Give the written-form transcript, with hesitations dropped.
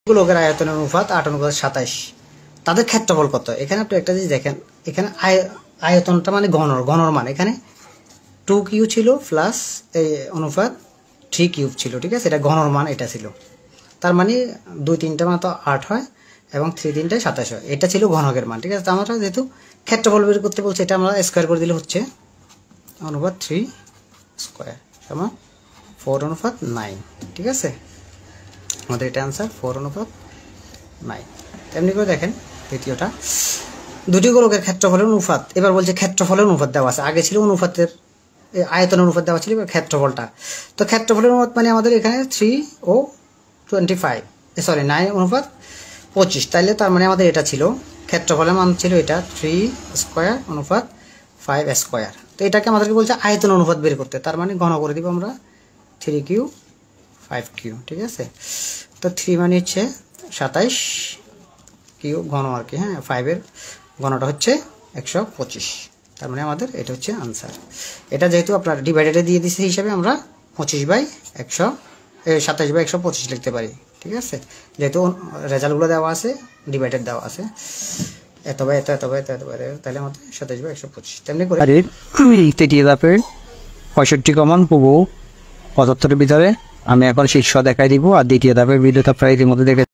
লোকের আয়তনের অনুপাত 8:27। তাদের ক্ষেত্রফল কত? এখানে আপনি একটা জিনিস দেখেন, এখানে আয়তনটা মানে ঘনর মান এখানে 2 কিউ ছিল প্লাস এই অনুপাত 3 কিউব ছিল, ঠিক আছে? এটা ঘনর মান এটা ছিল, তার মানে 2 3টে মান তো 8 হয় এবং 3 3টায় 27 হয়। এটা ছিল ঘনকের মান, ঠিক আছে? আমরা যেহেতু ক্ষেত্রফল বের করতে বলছে, এটা আমরা স্কোয়ার করে দিলে হচ্ছে অনুপাত 3 স্কোয়ার সমান 4:9, ঠিক আছে? আমাদের এটা আনসার 4:9। তেমনি করে দেখেন দ্বিতীয়টা, দুটি গোলকের ক্ষেত্রফলের অনুপাত। এবার বলছে ক্ষেত্রফলের অনুপাত দেওয়া আছে, আগে ছিল অনুপাতের আয়তনের অনুপাত দেওয়া ছিল, এবার ক্ষেত্রফলটা। তো ক্ষেত্রফলের অনুপাত মানে আমাদের এখানে 3 ও 9:25, তাইলে তার মানে আমাদের এটা ছিল ক্ষেত্রফলের মান ছিল এটা 3 স্কোয়ার অনুপাত 5 স্কোয়ার। তো এটাকে আমাদেরকে বলছে আয়তন অনুপাত বের করতে, তার মানে ঘন করে দিব আমরা 3 কিউ 5 কিউ, ঠিক আছে? তো 3 মানে হচ্ছে 27 কিউ ঘন আর কি, হ্যাঁ, 5-এর ঘনটা হচ্ছে 125, তার মানে আমাদের এটা হচ্ছে আনসার। এটা যেহেতু আপনার ডিভাইডেডে দিয়ে দিচ্ছে হিসাবে আমরা 27/125 লিখতে পারি, ঠিক আছে? যেহেতু রেজাল্টগুলো দেওয়া আছে, ডিভাইডেড দেওয়া আছে, এত বাই এত এত বাই এত এত বাই, তাহলে আমাদের 27/125। তেমনি করে তৃতীয় ধাপের 65 কমন পুবু 75-এর ভিতরে আমি এখন শীর্ষ দেখাই দিব, আর দ্বিতীয় ধাপের ভিডিওটা প্রায় ইতিমধ্যে দেখে